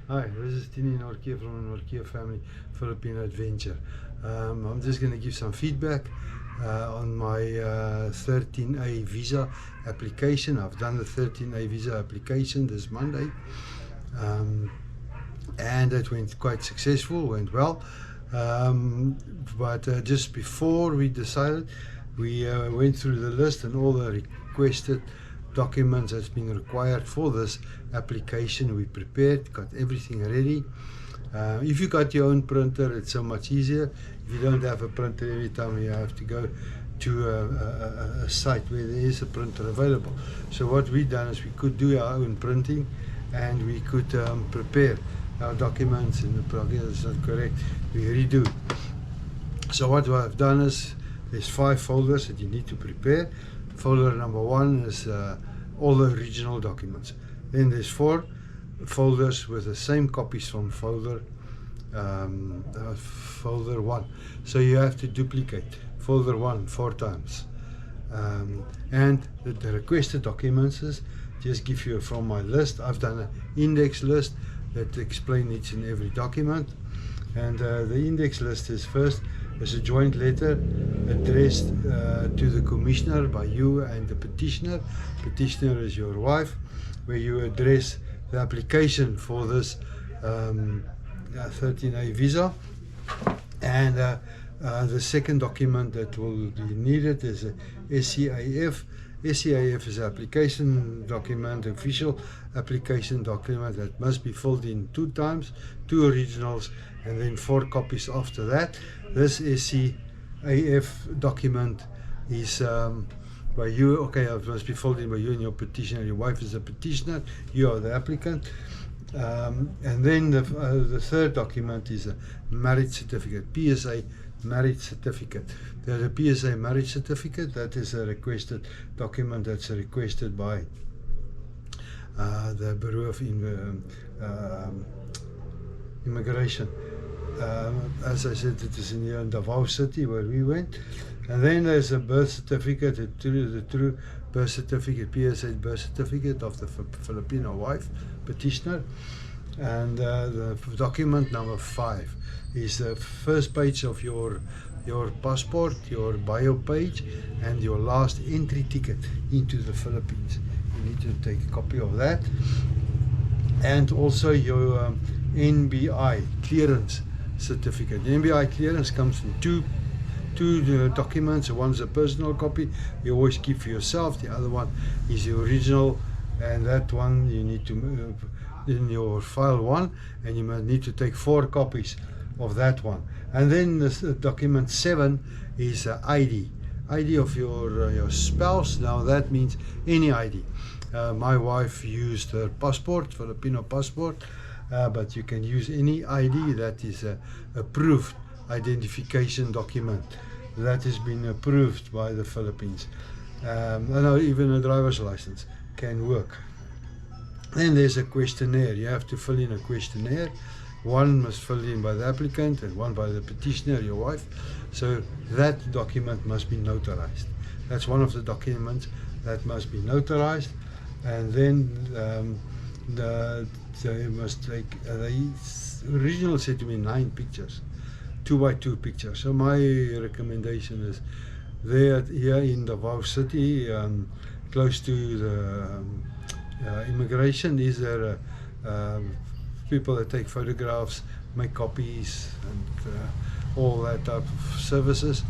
Hi, this is Tini Norkia from the Norkia Family Filipino Adventure. I'm just going to give some feedback on my 13A visa application. I've done the 13A visa application this Monday, and it went quite successful, went well. But just before we decided, we went through the list and all the requested documents that's been required for this application. We prepared, got everything ready. If you got your own printer, it's so much easier. If you don't have a printer, every time you have to go to a site where there is a printer available. So what we done is we could do our own printing, and we could prepare our documents in the program. It's not correct, we redo. So what I've done is there's 5 folders that you need to prepare. Folder number 1 is all the original documents. Then there's 4 folders with the same copies from folder 1. So you have to duplicate folder 1 4 times. And the requested documents is just give you from my list. I've done an index list that explains each and every document. And the index list is first is a joint letter addressed to the commissioner by you and the petitioner. Petitioner is your wife, where you address the application for this 13A visa. And the second document that will be needed is a SCAF. SCAF is an application document, official application document that must be filled in 2 times, 2 originals, and then 4 copies after that. This SCAF document is by you. Okay, it must be filled in by you and your petitioner. Your wife is a petitioner, you are the applicant. And then the third document is a marriage certificate, PSA marriage certificate. There's a PSA marriage certificate that is a requested document that's requested by the Bureau of Immigration. As I said, it is in Davao City where we went. And then there's a birth certificate, the true birth certificate, PSA birth certificate of the Filipino wife, petitioner. And the document number 5 is the first page of your passport, your bio page, and your last entry ticket into the Philippines. You need to take a copy of that. And also your NBI clearance certificate. The NBI clearance comes in two documents. One's a personal copy you always keep for yourself. The other one is the original, and that one you need to in your file 1, and you must need to take 4 copies of that one. And then the document 7 is ID of your spouse. Now that means any ID. My wife used her passport, Filipino passport, but you can use any ID that is a approved identification document that has been approved by the Philippines. No, even a driver's license can work. Then there's a questionnaire. You have to fill in a questionnaire. One must fill in by the applicant and one by the petitioner, your wife. So that document must be notarized. That's one of the documents that must be notarized. And then they must take, the original said to me 9 pictures, 2 by 2 pictures. So my recommendation is there here in Davao City, close to the immigration. These are people that take photographs, make copies, and all that type of services.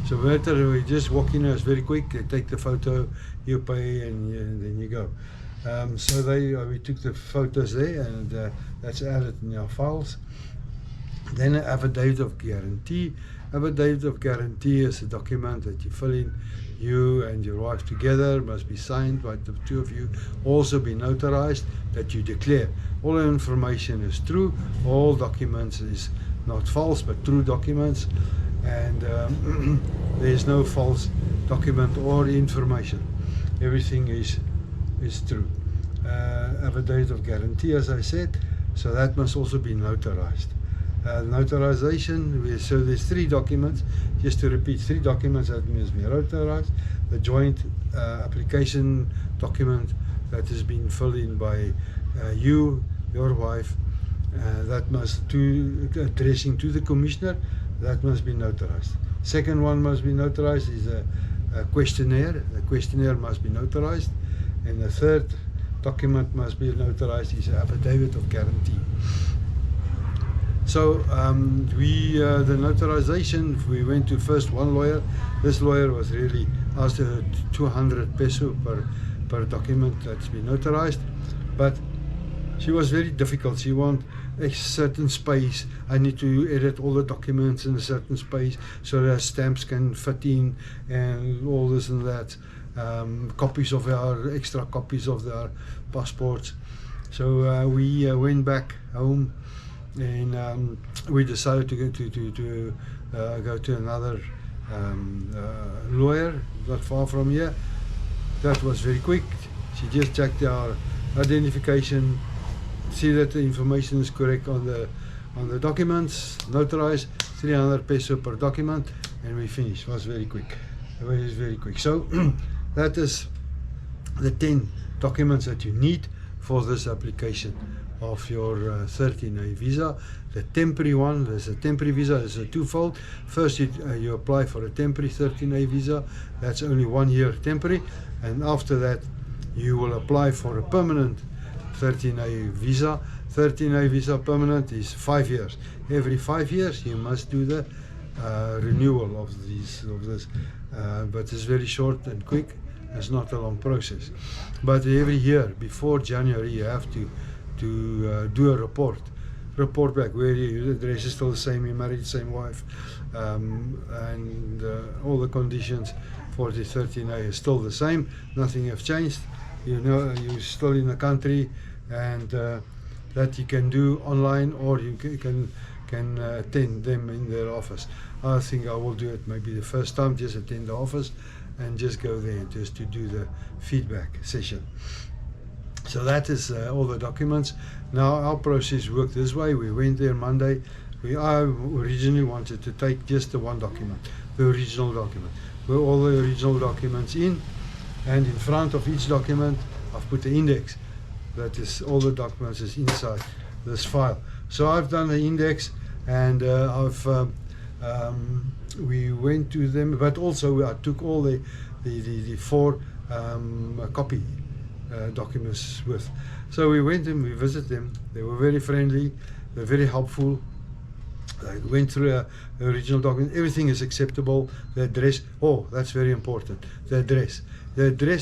So better we just walk in. It's very quick. They take the photo, you pay, and then you go. So we took the photos there, and that's added in our files. Then an affidavit of guarantee. Affidavit of guarantee is a document that you fill in, you and your wife together, must be signed by the 2 of you, also be notarized, that you declare all the information is true, all documents is not false but true documents, and there's no false document or information. Everything is true. Affidavit of guarantee, as I said, so that must also be notarized. Notarization, so there's 3 documents, just to repeat, 3 documents that must be notarized. The joint application document that has been filled in by you, your wife, that must addressing to the commissioner, that must be notarized. Second one must be notarized is a questionnaire. The questionnaire must be notarized, and the third document must be notarized is an affidavit of guarantee. So the notarization, we went to first one lawyer. This lawyer was really asked 200 peso per document that's been notarized, but she was very difficult. She wanted a certain space. I need to edit all the documents in a certain space so that stamps can fit in and all this and that. Copies of extra copies of our passports. So we went back home, and we decided to go to another lawyer not far from here. That was very quick. She just checked our identification, see that the information is correct on the documents, notarized, 300 peso per document, and we finished. It was very quick. It was very quick. So that is the 10 documents that you need for this application of your 13A visa. The temporary one, there's a temporary visa, it's a twofold. First you apply for a temporary 13A visa, that's only 1 year temporary, and after that you will apply for a permanent 13A visa. 13A visa permanent is 5 years. Every 5 years you must do the renewal of this, but it's very short and quick. It's not a long process. But every year before January you have to do a report back where the address is still the same, you married the same wife, and all the conditions for the 13A is still the same. Nothing have changed. You know, you're still in the country, and that you can do online, or you can attend them in their office. I think I will do it maybe the first time, just attend the office and just go there just to do the feedback session. So that is all the documents. Now our process worked this way. We went there Monday. I originally wanted to take just the one document, the original document, with all the original documents in, and in front of each document I've put the index. That is, all the documents is inside this file. So I've done the index, and we went to them, but also I took all the 4 copy documents with. So we went and we visited them. They were very friendly, they're very helpful. I went through the original document. Everything is acceptable. The address, oh, that's very important. The address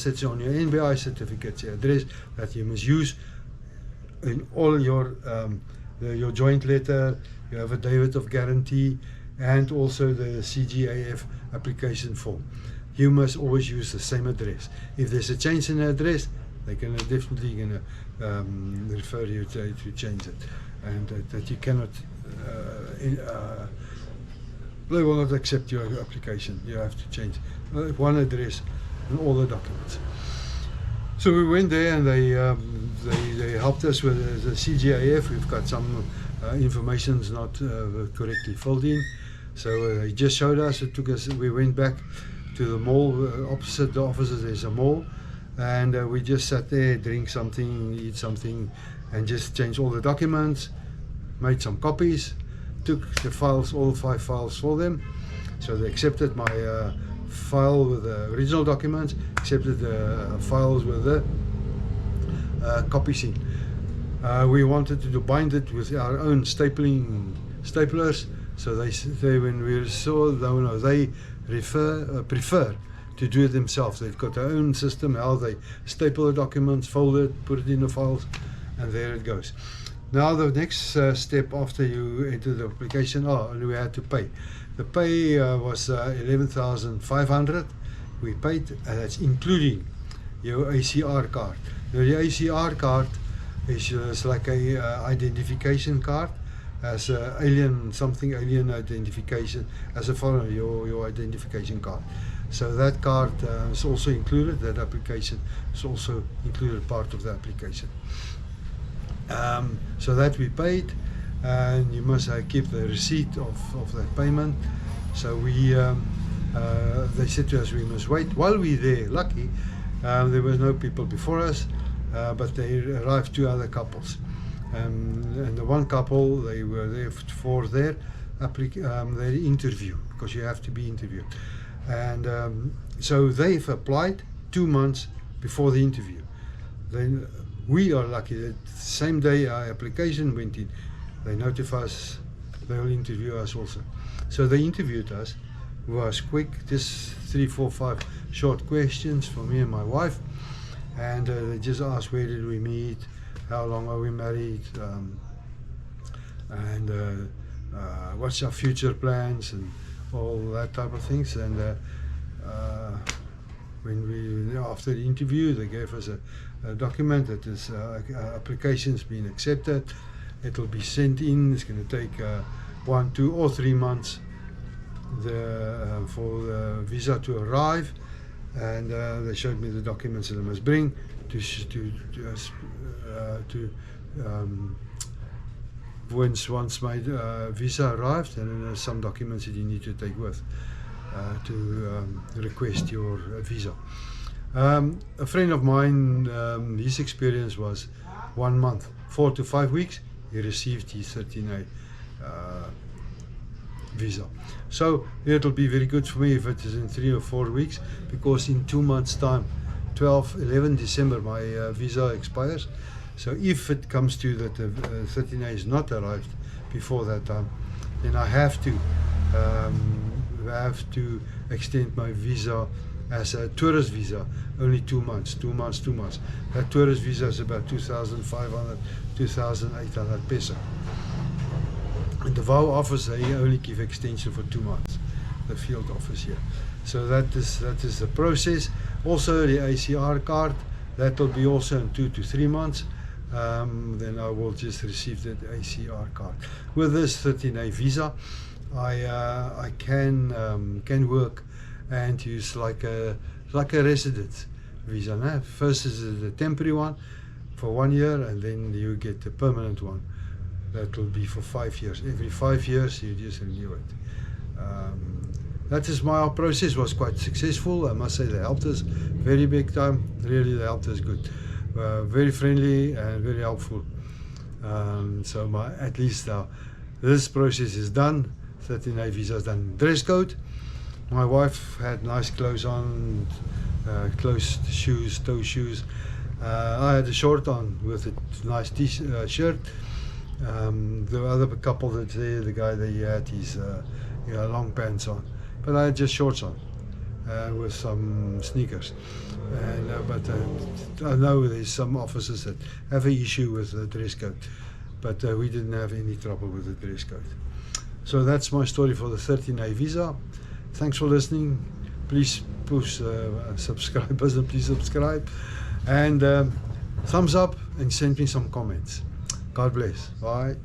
that's on your NBI certificate, the address that you must use in all your joint letter, your affidavit of guarantee, and also the CGAF application form. You must always use the same address. If there's a change in the address, they can definitely refer you to change it, and that you cannot. They will not accept your application. You have to change one address and all the documents. So we went there, and they helped us with the CGIF. We've got some information's not correctly filled in, so they just showed us. It took us. We went back to the mall opposite the offices. There's a mall, and we just sat there, drink something, eat something, and just changed all the documents. Made some copies, took the files, all 5 files for them. So they accepted my file with the original documents, accepted the files with the copies in. We wanted to bind it with our own staplers. So they when we saw, they prefer to do it themselves. They've got their own system, how they staple the documents, fold it, put it in the files, and there it goes. Now the next step after you enter the application, and we had to pay. The pay was 11,500. We paid, that's including your ACR card. Now the ACR card is like a identification card, as alien identification, as a foreigner, your identification card. So that card is also included. That application is also included, part of the application. So that we paid, and you must keep the receipt of that payment. So we they said to us we must wait while we're there. Lucky there was no people before us, but they arrived 2 other couples, And the one couple, they were there for their interview, because you have to be interviewed. And so they've applied 2 months before the interview. Then we are lucky that the same day our application went in, they notify us they'll interview us also. So they interviewed us. It was quick, just 3, 4, 5 short questions for me and my wife. And they just asked, where did we meet, how long are we married, and what's our future plans, and all that type of things. And after the interview, they gave us a document that this application's been accepted. It will be sent in. It's going to take 1, 2, or 3 months for the visa to arrive. And they showed me the documents that I must bring once my visa arrived, and then there's some documents that you need to take with to request your visa. A friend of mine, his experience was 1 month, 4 to 5 weeks, he received his 13A visa. So it'll be very good for me if it is in 3 or 4 weeks, because in 2 months time, 11 December, my visa expires. So if it comes to that the 13A is not arrived before that time, then I have to extend my visa as a tourist visa, only 2 months. That tourist visa is about 2,500, 2,800 peso. And the VOW office, they only give extension for 2 months, the field office here. So that is the process. Also the ACR card, that will be also in 2 to 3 months. Then I will just receive that ACR card. With this 13A visa, I can work and use like a resident visa. No? First is the temporary one for 1 year, and then you get the permanent one. That will be for 5 years. Every 5 years you just renew it. That is my process. Was quite successful. I must say they helped us very big time. Really, they helped us good. Very friendly and very helpful. So at least now this process is done. 13A visa is done. Dress code. My wife had nice clothes on, closed shoes, toe shoes. I had a short on with a nice shirt. The other couple that's there, the guy that he had his long pants on, but I had just shorts on with some sneakers. But I know there's some officers that have an issue with the dress code, but we didn't have any trouble with the dress code. So that's my story for the 13A visa. Thanks for listening. Please push subscribe button, please subscribe, and thumbs up, and send me some comments. God bless. Bye.